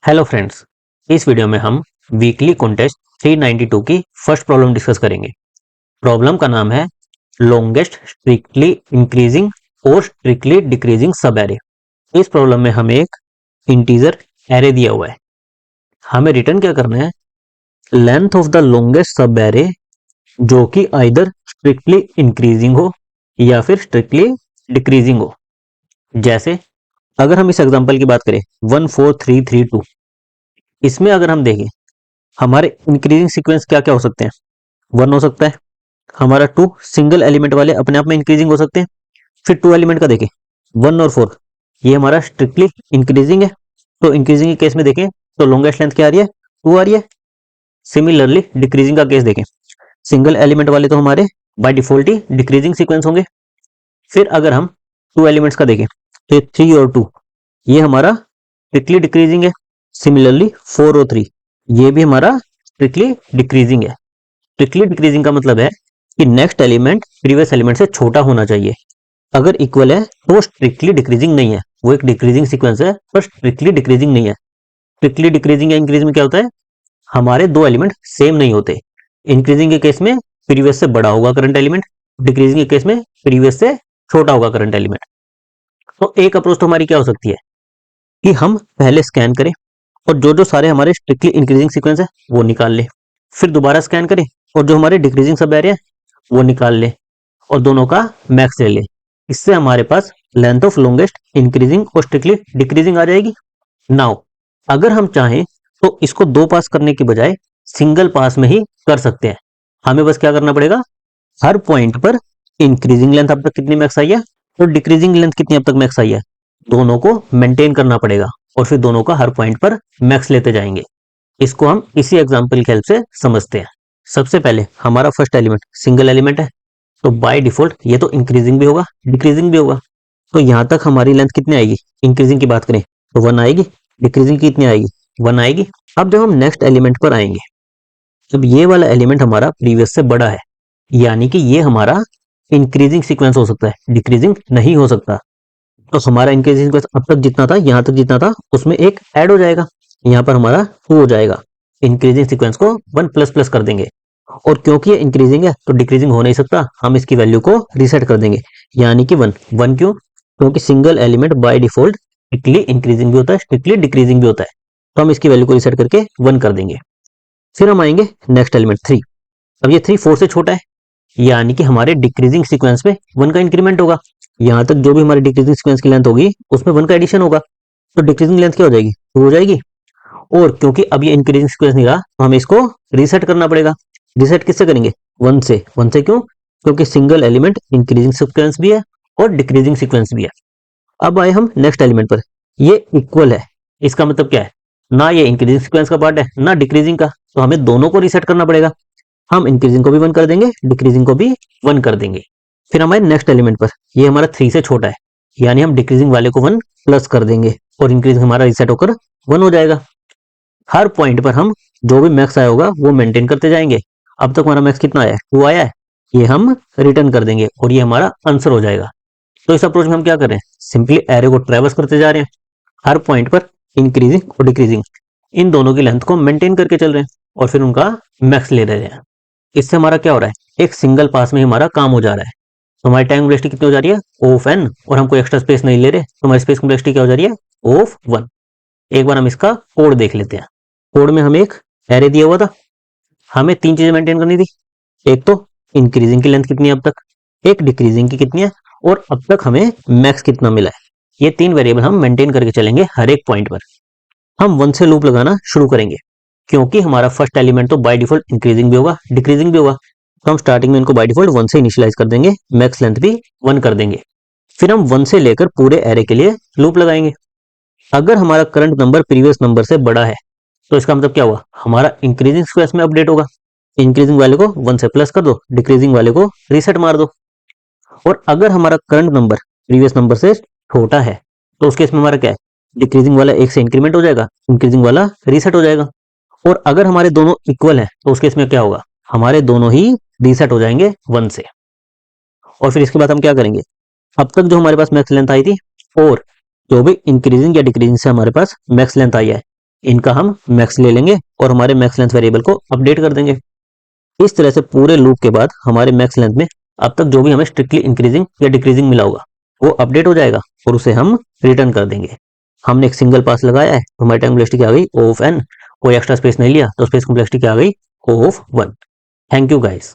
Hello friends, इस video में हम वीकली कॉन्टेस्ट 392 की फर्स्ट प्रॉब्लम डिस्कस करेंगे। प्रॉब्लम का नाम है लॉन्गेस्ट स्ट्रिक्टली इंक्रीजिंग और स्ट्रिक्टली डिक्रीजिंग सब एरे। इस प्रॉब्लम में हमें एक इंटीजर एरे दिया हुआ है, हमें रिटर्न क्या करना है, लेंथ ऑफ द लॉन्गेस्ट सब एरे जो कि आइदर स्ट्रिक्टली इंक्रीजिंग हो या फिर स्ट्रिक्टली डिक्रीजिंग हो। जैसे अगर हम इस एग्जांपल की बात करें 14332, इसमें अगर हम देखें हमारे इंक्रीजिंग सीक्वेंस क्या क्या हो सकते हैं। 1 हो सकता है हमारा, 2 सिंगल एलिमेंट वाले अपने आप में इंक्रीजिंग हो सकते हैं। फिर 2 एलिमेंट का देखें 1 और 4, ये हमारा स्ट्रिक्टली इंक्रीजिंग है। तो इंक्रीजिंग के केस में देखें तो लॉन्गेस्ट लेंथ क्या आ रही है, 2 आ रही है। सिमिलरली डिक्रीजिंग का केस देखें, सिंगल एलिमेंट वाले तो हमारे by default he decreasing sequence होंगे। फिर अगर हम 2 एलिमेंट्स का देखें तो 3 और 2 ये हमारा स्ट्रिक्टली डिक्रीजिंग है। सिमिलरली 4 और 3 ये भी हमारा स्ट्रिक्टली डिक्रीजिंग है। स्ट्रिक्टली डिक्रीजिंग का मतलब है कि नेक्स्ट एलिमेंट प्रीवियस एलिमेंट से छोटा होना चाहिए। अगर इक्वल है तो वो स्ट्रिक्टली डिक्रीजिंग नहीं है, वो एक डिक्रीजिंग सीक्वेंस है पर स्ट्रिक्टली डिक्रीजिंग नहीं है। स्ट्रिक्टली डिक्रीजिंग या इंक्रीज में क्या होता है, हमारे 2 एलिमेंट सेम नहीं होते। इंक्रीजिंग के केस में प्रीवियस से बड़ा होगा करंट एलिमेंट, डिक्रीजिंग के केस में प्रीवियस से छोटा होगा करंट एलिमेंट। तो एक अप्रोच तो हमारी क्या हो सकती है कि हम पहले स्कैन करें और जो जो सारे हमारे स्ट्रिक्टली इंक्रीजिंग सीक्वेंस है वो निकाल ले, फिर दोबारा स्कैन करें और जो हमारे डिक्रीजिंग सब एरिया है वो निकाल ले और दोनों का मैक्स ले ले। इससे हमारे पास लेंथ ऑफ लॉन्गेस्ट इंक्रीजिंग और स्ट्रिक्टली डिक्रीजिंग आ जाएगी। नाउ अगर हम चाहें तो इसको 2 पास करने की बजाय सिंगल पास में ही कर सकते हैं। हमें बस क्या करना पड़ेगा, हर पॉइंट पर इंक्रीजिंग लेंथ अब तक कितनी मैक्स आई है और डिक्रीजिंग लेंथ कितनी अब तक मैक्स आई है, दोनों को मेंटेन करना पड़ेगा और फिर दोनों का हर पॉइंट पर मैक्स लेते जाएंगे। इसको हम इसी एग्जांपल की हेल्प से समझते हैं। सबसे पहले हमारा फर्स्ट एलिमेंट सिंगल एलिमेंट है, तो बाय डिफॉल्ट ये तो इंक्रीजिंग भी होगा डिक्रीजिंग भी होगा। तो यहां तक हमारी लेंथ कितनी आएगी, इंक्रीजिंग की बात करें तो 1 आएगी, डिक्रीजिंग की कितनी आएगी, 1 आएगी। अब जब हम नेक्स्ट एलिमेंट पर आएंगे, जब ये वाला एलिमेंट हमारा प्रीवियस से बड़ा है, यानी कि ये हमारा इंक्रीजिंग सीक्वेंस हो सकता है, डिक्रीजिंग नहीं हो सकता। तो हमारा इंक्रीजिंग सीक्वेंस अब तक जितना था, यहां तक जितना था उसमें एक ऐड हो जाएगा, यहाँ पर हमारा 2 हो जाएगा। इंक्रीजिंग सीक्वेंस को 1 प्लस प्लस कर देंगे और क्योंकि ये इंक्रीजिंग है तो डिक्रीजिंग हो नहीं सकता, हम इसकी वैल्यू को रीसेट कर देंगे, यानी कि 1। 1 क्यों, क्योंकि single element by default strictly increasing भी होता है स्ट्रिक्टली डिक्रीजिंग भी होता है। तो हम इसकी वैल्यू को रीसेट करके 1 कर देंगे। फिर हम आएंगे नेक्स्ट एलिमेंट 3। अब ये 3 4 से छोटा है, यानी कि हमारे डिक्रीजिंग सीक्वेंस में 1 का इंक्रीमेंट होगा। यहां तक जो भी हमारी डिक्रीजिंग सीक्वेंस की लेंथ होगी उसमें 1 का एडिशन होगा, तो डिक्रीजिंग लेंथ क्या हो जाएगी, 2 हो जाएगी। और क्योंकि अब ये इंक्रीजिंग सीक्वेंस नहीं रहा तो हमें इसको रीसेट करना पड़ेगा। रीसेट किससे करेंगे, 1 से। 1 से क्यों, क्योंकि सिंगल एलिमेंट इंक्रीजिंग सीक्वेंस भी है और डिक्रीजिंग सीक्वेंस भी है। अब आए हम नेक्स्ट एलिमेंट पर, ये इक्वल है, इसका मतलब क्या है, ना ये इंक्रीजिंग सीक्वेंस का पार्ट है ना डिक्रीजिंग का, तो हमें दोनों को रीसेट करना पड़ेगा। हम इंक्रीजिंग को भी 1 कर देंगे, डिक्रीजिंग को भी 1 कर देंगे। फिर हमारे नेक्स्ट एलिमेंट पर, ये हमारा 3 से छोटा है, यानी हम डिक्रीजिंग वाले को 1 प्लस कर देंगे और इंक्रीजिंग हमारा रीसेट होकर 1 हो जाएगा। हर पॉइंट पर हम जो भी मैक्स आया होगा वो मेंटेन करते जाएंगे। अब तक हमारा मैक्स कितना आया है, 2 आया है, ये हम रिटर्न कर देंगे और ये हमारा आंसर हो जाएगा। तो इस अप्रोच में हम क्या कर रहे हैं, सिंपली एरे को ट्रेवर्स करते जा रहे हैं, हर पॉइंट पर इंक्रीजिंग और डिक्रीजिंग इन दोनों की लेंथ को मेंटेन करके चल रहे हैं और फिर उनका मैक्स ले रहे हैं। इससे हमारा क्या हो रहा है, एक सिंगल पास में हमारा काम हो जा रहा है। तो हमारी टाइम कॉम्प्लेक्सिटी कितनी हो जा रही है, ऑफ एन, और हम कोई एक्स्ट्रा स्पेस नहीं ले रहे, तो हमारी स्पेस कॉम्प्लेक्सिटी क्या हो जा रही है, ऑफ 1। एक बार हम इसका कोड देख लेते हैं। कोड में हमें एक एरे दिया हुआ था, हमें 3 चीजें मेंटेन करनी थी। एक तो इंक्रीजिंग की लेंथ कितनी है अब तक, एक डिक्रीजिंग की कितनी है, और अब तक हमें मैक्स कितना मिला है। ये 3 वेरिएबल हम मेंटेन करके चलेंगे हर एक पॉइंट पर। हम 1 से लूप लगाना शुरू करेंगे, क्योंकि हमारा फर्स्ट एलिमेंट तो बाय डिफॉल्ट इंक्रीजिंग भी होगा डिक्रीजिंग भी होगा, तो हम स्टार्टिंग में इनको बाय डिफॉल्ट 1 से इनिशियलाइज कर देंगे, मैक्स लेंथ भी 1 कर देंगे। फिर हम 1 से लेकर पूरे एरे के लिए लूप लगाएंगे। अगर हमारा करंट नंबर प्रीवियस नंबर से बड़ा है तो इसका मतलब क्या हुआ, हमारा इंक्रीजिंग सीक्वेंस में अपडेट होगा। इंक्रीजिंग वाले को 1 से प्लस कर दो, डिक्रीजिंग वाले को रीसेट मार दो। और अगर हमारा करंट नंबर प्रीवियस नंबर से छोटा है तो उस केस में हमारा क्या है, डिक्रीजिंग वाला 1 से इंक्रीमेंट हो जाएगा, इंक्रीजिंग वाला रीसेट हो जाएगा। और अगर हमारे दोनों इक्वल हैं तो उस केस में क्या होगा, हमारे दोनों ही रीसेट हो जाएंगे 1 से। और फिर इसके बाद हम क्या करेंगे, अब तक जो हमारे पास मैक्स लेंथ आई थी और जो भी इंक्रीजिंग या डिक्रीजिंग से हमारे पास मैक्स लेंथ आई है, इनका हम मैक्स ले लेंगे और हमारे मैक्स लेंथ वेरिएबल को अपडेट कर देंगे। इस तरह से पूरे लूप के बाद हमारे मैक्स लेंथ में अब तक जो भी हमें स्ट्रिक्टली इंक्रीजिंग या डिक्रीजिंग मिला होगा वो अपडेट हो जाएगा और उसे हम रिटर्न कर देंगे। हमने एक सिंगल पास लगाया है तो हमारी टाइम कॉम्प्लेक्सिटी क्या आ गई O ऑफ n, कोई एक्स्ट्रा स्पेस नहीं लिया तो स्पेस कॉम्प्लेक्सिटी क्या आ गई O of 1। Thank you guys.